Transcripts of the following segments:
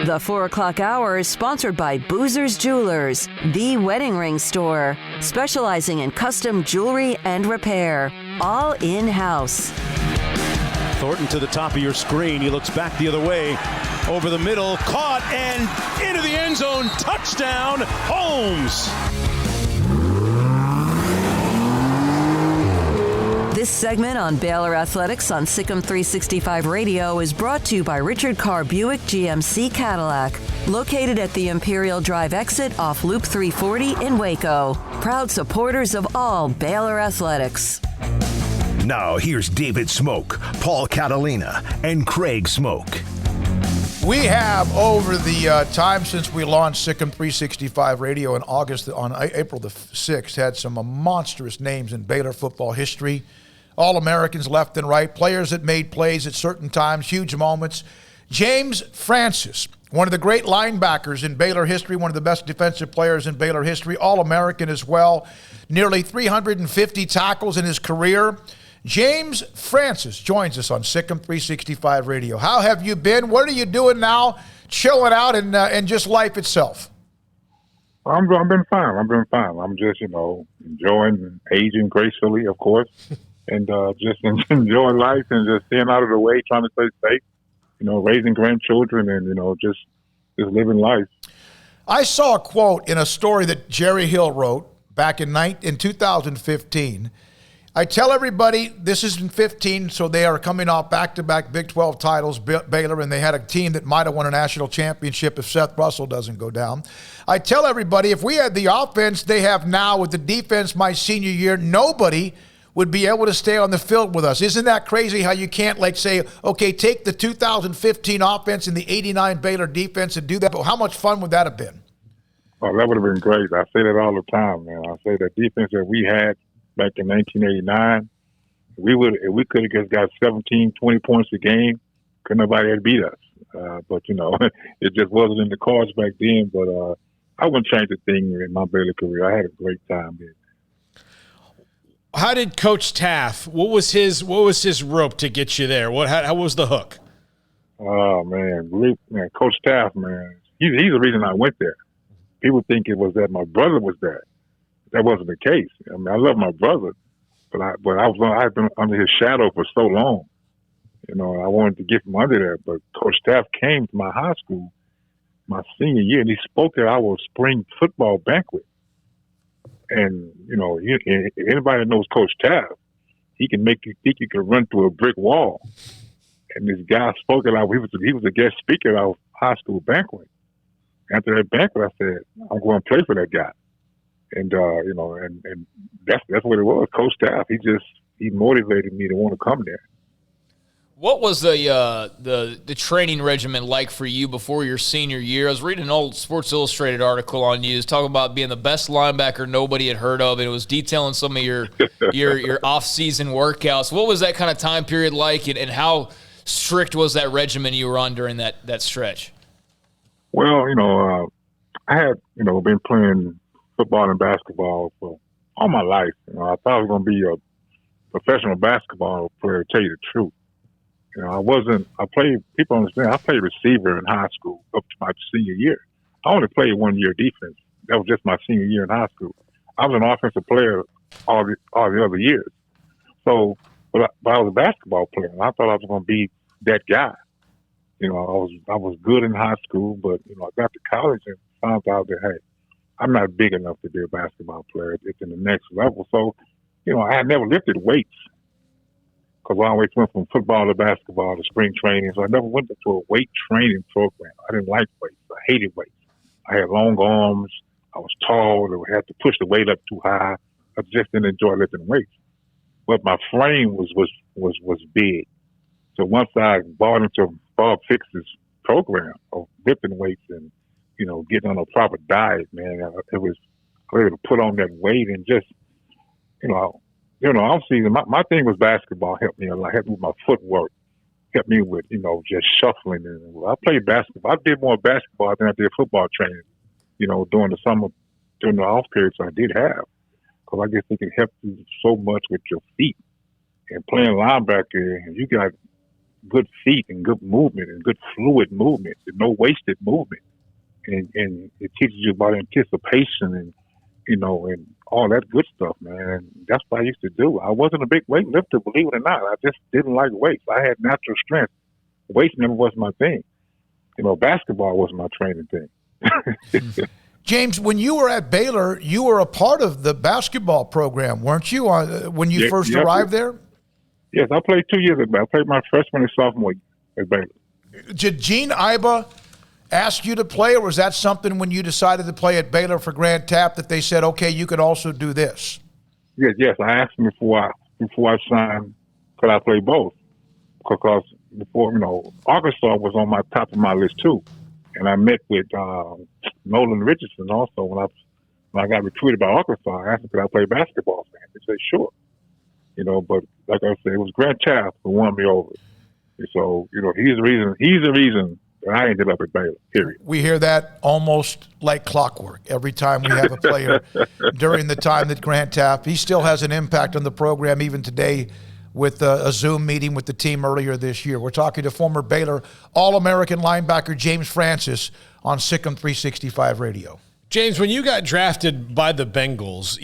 The 4 o'clock hour is sponsored by Boozer's Jewelers, the wedding ring store, specializing in custom jewelry and repair, all in-house. Thornton to the top of your screen. He looks back the other way. Over the middle, caught and into the end zone. Touchdown, Holmes. This segment on Baylor Athletics on SicEm365 Radio is brought to you by Richard Carr Buick GMC Cadillac, located at the Imperial Drive exit off Loop 340 in Waco. Proud supporters of all Baylor Athletics. Now here's David Smoak, Paul Catalina, and Craig Smoak. We have, over the time since we launched SicEm365 Radio in on April the 6th, had some monstrous names in Baylor football history. All-Americans left and right, players that made plays at certain times, huge moments. James Francis, one of the great linebackers in Baylor history, one of the best defensive players in Baylor history, All-American as well, nearly 350 tackles in his career. James Francis joins us on SicEm365 Radio. How have you been? What are you doing now? Chilling out and just life itself. I've been fine. I'm just, enjoying aging gracefully, of course, and just enjoying life and just staying out of the way, trying to stay safe, raising grandchildren and, just living life. I saw a quote in a story that Jerry Hill wrote back in 2015. I tell everybody this is in 15, so they are coming off back-to-back Big 12 titles, Baylor, and they had a team that might have won a national championship if Seth Russell doesn't go down. I tell everybody if we had the offense they have now with the defense my senior year, nobody would be able to stay on the field with us. Isn't that crazy how you can't, say, okay, take the 2015 offense and the 89 Baylor defense and do that, but how much fun would that have been? Oh, that would have been great. I say that all the time, man. I say the defense that we had back in 1989, if we could have just got 17, 20 points a game, could nobody had beat us. But, it just wasn't in the cards back then. But I wouldn't change a thing in my Baylor career. I had a great time there. How did Coach Taft, what was his rope to get you there? How was the hook? Oh, man, Coach Taft, man, he's the reason I went there. People think it was that my brother was there. That wasn't the case. I mean, I love my brother, but I've been under his shadow for so long. I wanted to get from under there. But Coach Taft came to my high school my senior year, and he spoke at our spring football banquet. And if anybody knows Coach Taft, he can make you think you can run through a brick wall. And this guy spoke at he was a guest speaker at our high school banquet. After that banquet, I said, I'm going to play for that guy. And and that's what it was. Coach Taft, he motivated me to want to come there. What was the training regimen like for you before your senior year? I was reading an old Sports Illustrated article on you. It was talking about being the best linebacker nobody had heard of, and it was detailing some of your off-season workouts. What was that kind of time period like, and how strict was that regimen you were on during that stretch? Well, I had been playing football and basketball for all my life. I thought I was going to be a professional basketball player, to tell you the truth. People understand, I played receiver in high school up to my senior year. I only played 1 year defense. That was just my senior year in high school. I was an offensive player all the other years. So, but I was a basketball player, and I thought I was going to be that guy. I was good in high school, but, I got to college and found out that, hey, I'm not big enough to be a basketball player. It's in the next level. So, I had never lifted weights because I always went from football to basketball to spring training. So I never went into a weight training program. I didn't like weights. I hated weights. I had long arms. I was tall. I had to push the weight up too high. I just didn't enjoy lifting weights. But my frame was big. So once I bought into Bob Fix's program of lifting weights and getting on a proper diet, man, I was able to put on that weight and just, obviously my thing was basketball helped me a lot, helped me with my footwork, helped me with, just shuffling. And I played basketball. I did more basketball than I did football training, during the summer, during the off periods I did have. Because I just think it helps you so much with your feet. And playing linebacker, you got good feet and good movement and good fluid movement and no wasted movement. And it teaches you about anticipation and, and all that good stuff, man. And that's what I used to do. I wasn't a big weightlifter, believe it or not. I just didn't like weights. I had natural strength. Weights never was my thing. Basketball was my training thing. James, when you were at Baylor, you were a part of the basketball program, weren't you, when you first arrived there? Yes, I played 2 years at Baylor. I played my freshman and sophomore year at Baylor. Did Gene Iba ask you to play, or was that something when you decided to play at Baylor for Grant Tapp that they said, okay, you could also do this? Yes. I asked him before I signed, could I play both? Because before, Arkansas was on my top of my list too. And I met with Nolan Richardson also when I got recruited by Arkansas. I asked him, could I play basketball? And he said, sure. But like I said, it was Grant Tapp who won me over. And so, he's the reason that I ended up at Baylor, period. We hear that almost like clockwork every time we have a player during the time that Grant Tapp, he still has an impact on the program even today with a Zoom meeting with the team earlier this year. We're talking to former Baylor All-American linebacker James Francis on SicEm365 Radio. James, when you got drafted by the Bengals,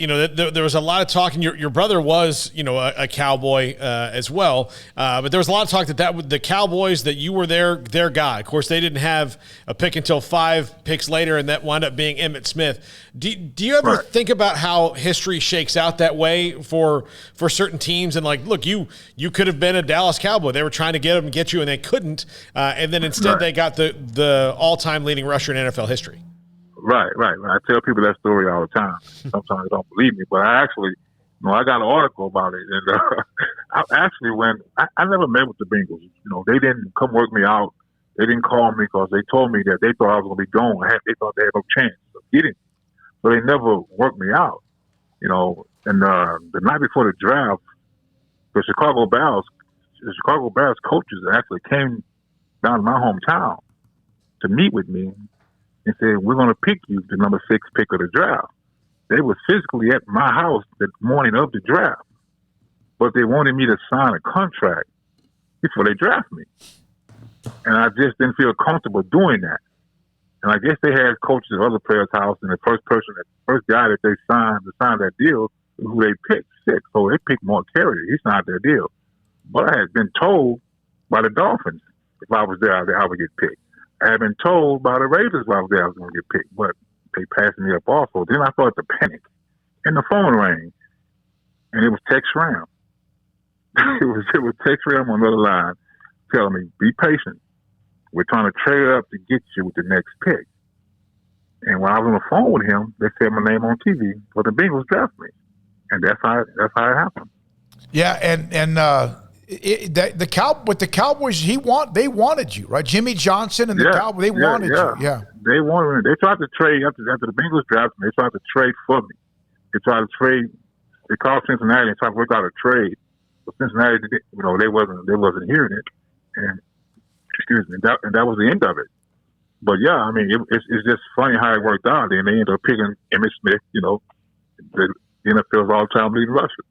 there was a lot of talk, and your brother was, a Cowboy as well. But there was a lot of talk that the Cowboys, that you were their guy. Of course, they didn't have a pick until 5 picks later, and that wound up being Emmitt Smith. Do you ever think about how history shakes out that way for certain teams? And look, you could have been a Dallas Cowboy. They were trying to get you, and they couldn't. And then instead they got the all-time leading rusher in NFL history. Right. I tell people that story all the time. Sometimes they don't believe me, but I actually, I got an article about it. And I never met with the Bengals. They didn't come work me out. They didn't call me because they told me that they thought I was going to be gone. They thought they had no chance of getting me. So they never worked me out. And the night before the draft, the Chicago Bears coaches actually came down to my hometown to meet with me and said, we're going to pick you the number 6 pick of the draft. They were physically at my house the morning of the draft, but they wanted me to sign a contract before they draft me. And I just didn't feel comfortable doing that. And I guess they had coaches at other players' house, and the first guy that they signed to sign that deal, who they picked, 6. So they picked Mark Carey. He signed their deal. But I had been told by the Dolphins if I was there, I would get picked. I had been told by the Ravens while I was there I was going to get picked, but they passed me up also. Then I started to panic, and the phone rang, and it was Tex Schramm. it was Tex Schramm on the other line telling me, be patient. We're trying to trade up to get you with the next pick. And when I was on the phone with him, they said my name on TV, but the Bengals drafted me, and that's how it happened. Yeah, and the Cowboys, they wanted you, right? Jimmy Johnson and the Cowboys, they wanted you. Yeah, they wanted me. They tried to trade after the Bengals drafted me. They tried to trade for me. They tried to trade. They called Cincinnati and tried to work out a trade, but Cincinnati, they wasn't hearing it, and that was the end of it. But yeah, I mean, it's just funny how it worked out. And they ended up picking Emmitt Smith, the NFL's all-time leading rusher.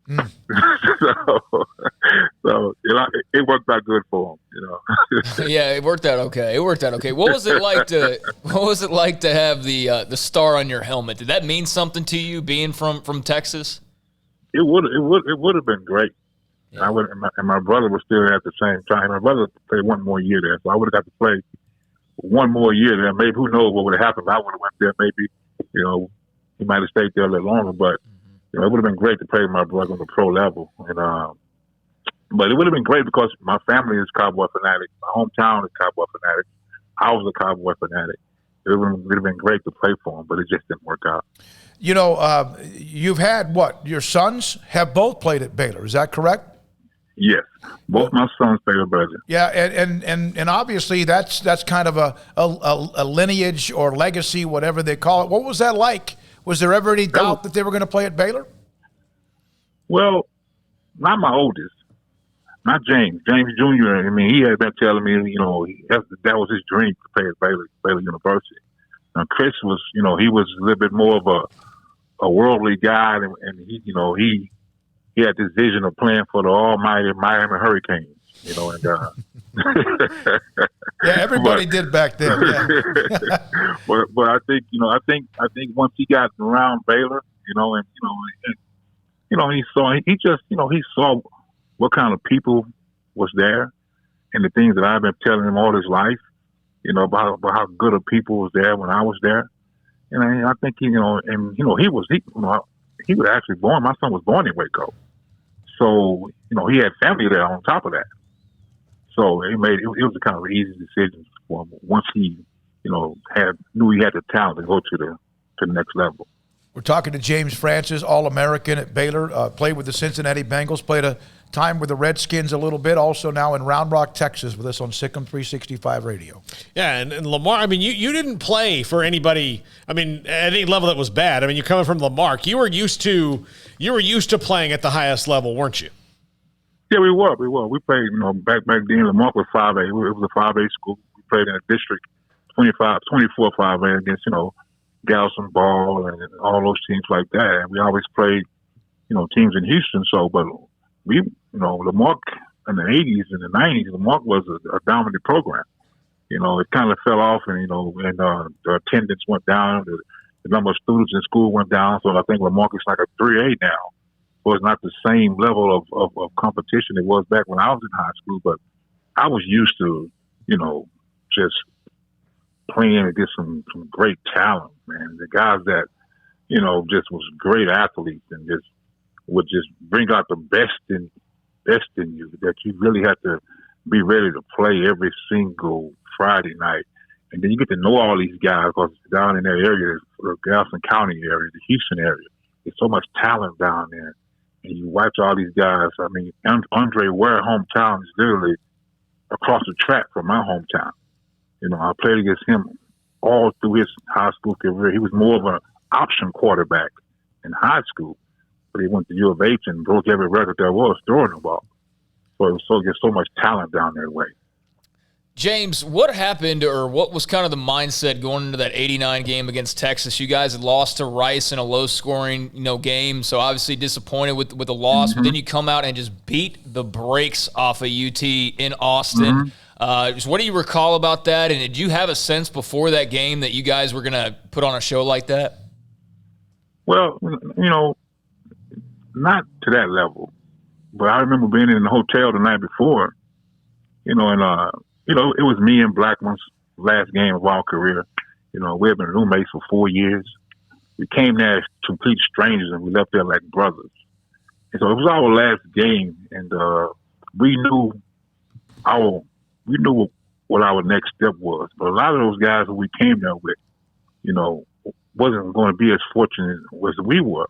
so it worked out good for him, Yeah, it worked out okay. What was it like to have the star on your helmet? Did that mean something to you, being from Texas? It would have been great. Yeah. And my brother was still there at the same time. My brother played one more year there, so I would have got to play one more year there. Maybe, who knows what would have happened. I would have went there. Maybe, he might have stayed there a little longer. But it would have been great to play with my brother on the pro level. And but it would have been great because my family is Cowboy fanatic. My hometown is Cowboy fanatic. I was a Cowboy fanatic. It would have been great to play for him, but it just didn't work out. You've had your sons have both played at Baylor. Is that correct? Yes, both my sons played at Baylor. Yeah, and obviously that's kind of a lineage or legacy, whatever they call it. What was that like? Was there ever any doubt that they were going to play at Baylor? Well, not my oldest, not James. James Jr., I mean, he had been telling me, that was his dream to play at Baylor University. Now, Chris was, he was a little bit more of a worldly guy, and he had this vision of playing for the almighty Miami Hurricanes. And yeah, everybody did back then. Yeah. but I think once he got around Baylor, he saw what kind of people was there, and the things that I've been telling him all his life, about how good of people was there when I was there. And I think he was actually born. My son was born in Waco, so he had family there on top of that. So it was a kind of easy decision for him once he, knew he had the talent to go to the next level. We're talking to James Francis, All-American at Baylor, played with the Cincinnati Bengals, played a time with the Redskins a little bit, also now in Round Rock, Texas, with us on SicEm365 Radio. Yeah, and Lamar, you didn't play for anybody, at any level that was bad. You're coming from Lamar. You were used to playing at the highest level, weren't you? Yeah, we were. We played, back then, Lamar was 5A. It was a 5A school. We played in a district 24 5A against, Galveston Ball and all those teams like that. And we always played, teams in Houston. So, but we, Lamar in the 80s and the 90s, Lamar was a dominant program. It kind of fell off and the attendance went down. The number of students in school went down. So I think Lamar is like a 3A now. So it's not the same level of competition it was back when I was in high school. But I was used to, just playing against some great talent, man. The guys that, just was great athletes and just would just bring out the best in you, that you really had to be ready to play every single Friday night. And then you get to know all these guys because down in that area, the Galveston County area, the Houston area, there's so much talent down there. And you watch all these guys. Andre Ware hometown is literally across the track from my hometown. I played against him all through his high school career. He was more of an option quarterback in high school, but he went to U of H and broke every record there was throwing the ball. So there's so much talent down that way. James, what happened, or what was kind of the mindset going into that 89 game against Texas? You guys had lost to Rice in a low-scoring, game, so obviously disappointed with the loss. But then you come out and just beat the brakes off of UT in Austin. Just what do you recall about that? And did you have a sense before that game that you guys were going to put on a show like that? Well, not to that level. But I remember being in the hotel the night before, it was me and Blackman's last game of our career. We had been roommates for 4 years. We came there as complete strangers, and we left there like brothers. And so it was our last game, and we knew what our next step was. But a lot of those guys who we came there with, wasn't going to be as fortunate as we were.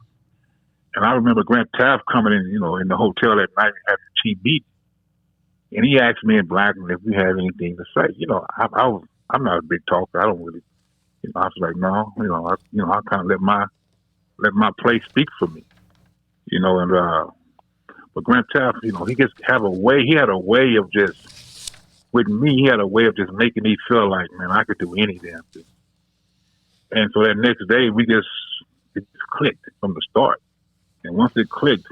And I remember Grant Taft coming in, in the hotel that night after the team meeting. And he asked me and Blackman if we had anything to say. I'm not a big talker. I don't really, I was like, no, I kind of let my play speak for me, but Grant Taft, he just he had a way of just, with me, he had a way of just making me feel like, man, I could do any damn thing. And so that next day, it just clicked from the start. And once it clicked,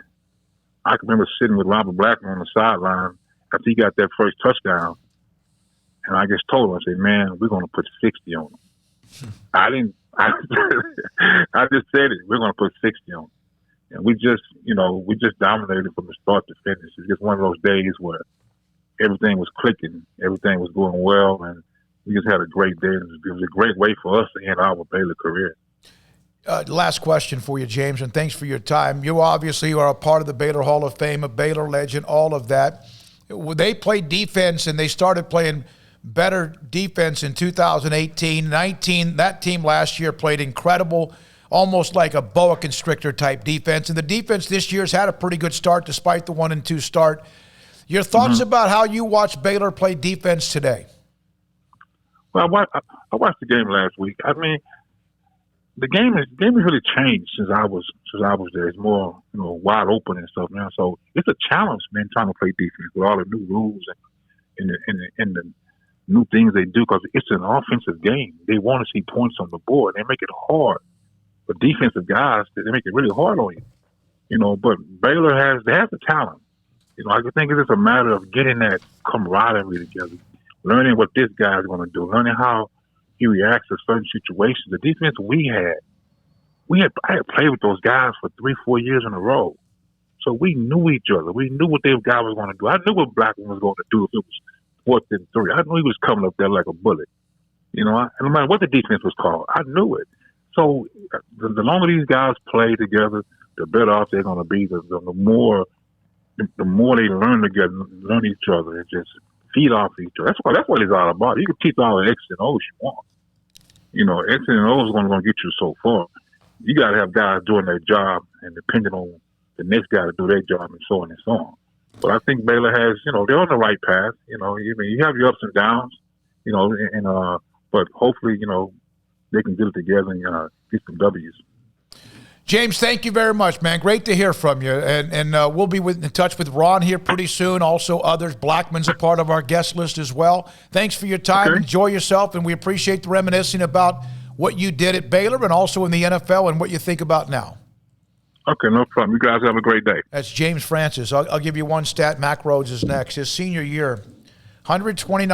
I can remember sitting with Robert Blackman on the sideline after he got that first touchdown. And I just told him, I said, man, we're going to put 60 on him. I just said it. We're going to put 60 on him. And we just dominated from the start to finish. It's just one of those days where everything was clicking, everything was going well, and we just had a great day. It was a great way for us to end our Baylor career. Last question for you, James, and thanks for your time. You obviously are a part of the Baylor Hall of Fame, a Baylor legend, all of that. They played defense, and they started playing better defense in 2018-19. That team last year played incredible, almost like a boa constrictor type defense. And the defense this year's had a pretty good start despite the 1-2 start. Your thoughts about how you watch Baylor play defense today? Well, I watched the game last week. I mean, the game has really changed since I was there. It's more, wide open and stuff now. So it's a challenge, man, trying to play defense with all the new rules and the new things they do, because it's an offensive game. They want to see points on the board. They make it hard. But defensive guys, they make it really hard on you. But Baylor has the talent. I think it's just a matter of getting that camaraderie together, learning what this guy's going to do, learning how he reacts to certain situations. The defense I had played with those guys for 3-4 years in a row. So we knew each other. We knew what the guy was going to do. I knew what Blackman was going to do if it was 4th and 3. I knew he was coming up there like a bullet. No matter what the defense was called, I knew it. So the longer these guys play together, the better off they're going to be. The more they learn together, learn each other, and just feed off each other. That's what it's all about. You can teach all the X and O's you want. X and O's is going to get you so far. You got to have guys doing their job and depending on the next guy to do their job and so on and so on. But I think Baylor has, they're on the right path. You have your ups and downs, but hopefully, they can get it together and get some W's. James, thank you very much, man. Great to hear from you. And we'll be in touch with Ron here pretty soon. Also others. Blackman's a part of our guest list as well. Thanks for your time. Okay. Enjoy yourself, and we appreciate the reminiscing about what you did at Baylor and also in the NFL and what you think about now. Okay, no problem. You guys have a great day. That's James Francis. I'll give you one stat. Mac Rhodes is next. His senior year, 129.